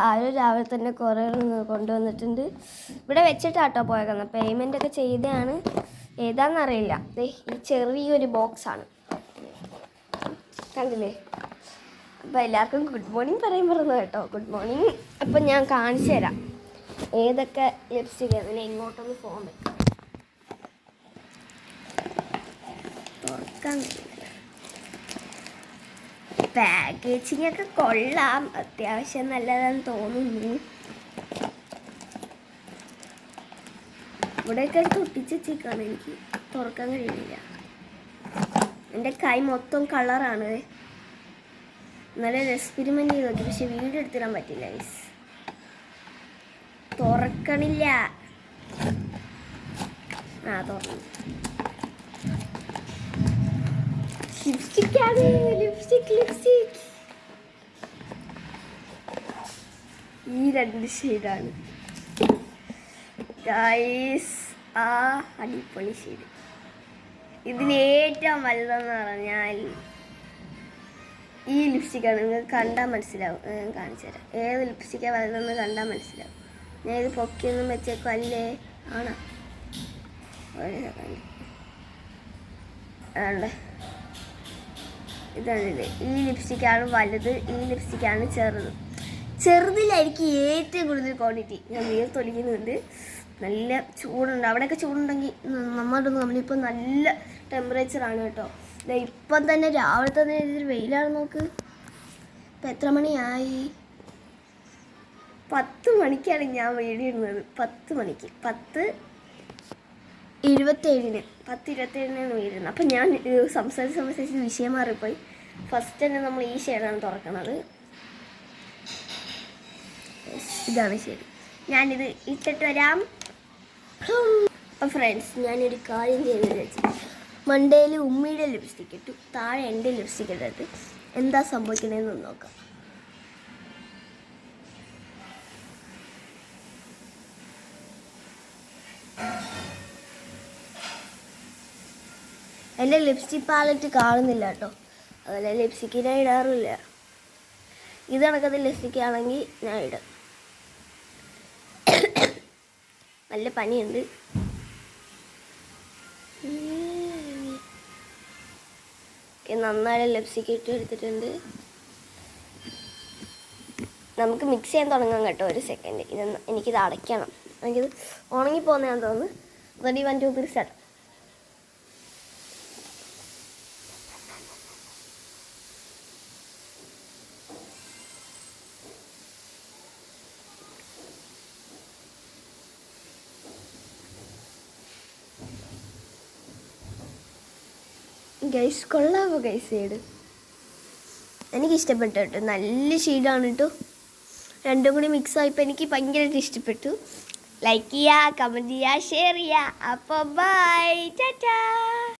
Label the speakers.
Speaker 1: ആരും രാവിലെ തന്നെ കുറേ കൊണ്ടുവന്നിട്ടുണ്ട്. ഇവിടെ വെച്ചിട്ടാട്ടോ പോയേക്കുന്നത്. പേയ്മെൻ്റൊക്കെ ചെയ്തതാണ്, ഏതാണെന്നറിയില്ല. ഈ ചെറിയൊരു ബോക്സാണ്, കണ്ടില്ലേ? അപ്പോൾ എല്ലാവർക്കും ഗുഡ് മോർണിംഗ് പറയാൻ പറഞ്ഞു കേട്ടോ. Good morning. അപ്പം ഞാൻ കാണിച്ചു തരാം ഏതൊക്കെ ലിപ്സ്റ്റിക്. അതിനെ ഇങ്ങോട്ടൊന്ന് ഫോൺ വെക്കാം. തുറക്കാൻ പാക്കേജിങ് ഒക്കെ കൊള്ളാം, അത്യാവശ്യം നല്ലതാണെന്ന് തോന്നുന്നു. ഇവിടെയൊക്കെ തൊട്ടിച്ച് വെച്ചേക്കാണ്, എനിക്ക് തുറക്കാൻ കഴിയുന്നില്ല. എൻ്റെ കൈ മൊത്തം കളറാണ്. നല്ല എക്സ്പെരിമെൻ്റ് ചെയ്ത് നോക്കി, പക്ഷെ വീഡിയോ എടുത്തിടാൻ പറ്റില്ല. തുറക്കണില്ല. തുറന്നു. ലിപ്സ്റ്റിക്കാണ്, ലിപ്സ്റ്റിക്. ഈ 2 ഷെയ്ഡാണ് ഗൈസ്. അടിപൊളി ഷെയ്ഡ്. ഇതിന് ഏറ്റവും വലുതെന്ന് പറഞ്ഞാൽ ഈ ലിപ്സ്റ്റിക്കാണ്. നിങ്ങൾക്ക് കണ്ടാൽ മനസ്സിലാവും. ഞാൻ കാണിച്ചു തരാം ഏത് ലിപ്സ്റ്റിക്കാണ് വലുതെന്ന് കണ്ടാൽ മനസ്സിലാവും. ഞാൻ ഇത് പൊക്കിയൊന്നും വെച്ചേക്കും അല്ലേ? ആണോ? ആണല്ലേ, ഇതാണിത്. ഈ ലിപ്സ്റ്റിക്കാണ് വലുത്, ഈ ലിപ്സ്റ്റിക്കാണ് ചെറുത്. ചെറുതിലായിരിക്കും ഏറ്റവും കൂടുതൽ ക്വാണ്ടിറ്റി. ഞാൻ വീർത്തൊലിക്കുന്നുണ്ട്, നല്ല ചൂടുണ്ട്. അവിടെയൊക്കെ ചൂടുണ്ടെങ്കിൽ നമ്മളിപ്പോൾ നല്ല ടെമ്പറേച്ചറാണ് കേട്ടോ. ഇപ്പം തന്നെ രാവിലെ തന്നെ ഇതൊരു വെയിലാണ്. നോക്ക്, ഇപ്പം എത്ര മണിയായി? 10 മണിക്കാണ് ഞാൻ വീഡിയോ ഇടുന്നത്. 10 മണിക്ക്, 10:27 10:27 വീടുന്നത്. അപ്പം ഞാൻ സംസാരിച്ച് വിഷയം മാറിപ്പോയി. ഫസ്റ്റ് തന്നെ നമ്മൾ ഈ ഷെയ്ഡാണ് തുറക്കുന്നത്. ഇതാണ് ശരി. ഞാനിത് ഇട്ടിട്ട് വരാം. അപ്പം ഫ്രണ്ട്സ്, ഞാനൊരു കാര്യം ചെയ്ത് വെച്ചു. മണ്ടയിൽ ഉമ്മിയുടെ ലിപ്സ്റ്റിക് ഇട്ടു, താഴെ എൻ്റെ ലിപ്സ്റ്റിക് ഇട്ടിട്ട് എന്താ സംഭവിക്കണേന്ന് നോക്കാം. എൻ്റെ ലിപ്സ്റ്റിക് പാലറ്റ് കാണുന്നില്ല കേട്ടോ, അതുപോലെ ലിപ്സ്റ്റിക്ക് ഞാൻ ഇടാറില്ല. ഇത് കണക്കത്തെ ലിപ്സ്റ്റിക് ആണെങ്കിൽ ഞാൻ ഇടും. നല്ല പനിയുണ്ട്. നന്നായി ലിപ്സ്റ്റിക് ഇട്ട് എടുത്തിട്ടുണ്ട്. നമുക്ക് മിക്സ് ചെയ്യാൻ തുടങ്ങാം കേട്ടോ. ഒരു സെക്കൻഡ്, എനിക്കിത് അടയ്ക്കണം. എനിക്കിത് ഉണങ്ങിപ്പോകുന്നതാണെന്ന് തോന്നുന്നു. Ready, 1 2 3 start. ഗൈസ്, കൊള്ളാമോ ഗൈസ്? ഷെയ്ഡ് എനിക്കിഷ്ടപ്പെട്ടു കേട്ടോ, നല്ല ഷെയ്ഡാണ് കേട്ടോ. രണ്ടും കൂടി മിക്സ് ആയപ്പോൾ എനിക്ക് ഭയങ്കരമായിട്ട് ഇഷ്ടപ്പെട്ടു. ലൈക്ക് ചെയ്യുക, കമൻറ്റ് ചെയ്യുക, ഷെയർ ചെയ്യുക. അപ്പോൾ ബൈ, ടാറ്റാ.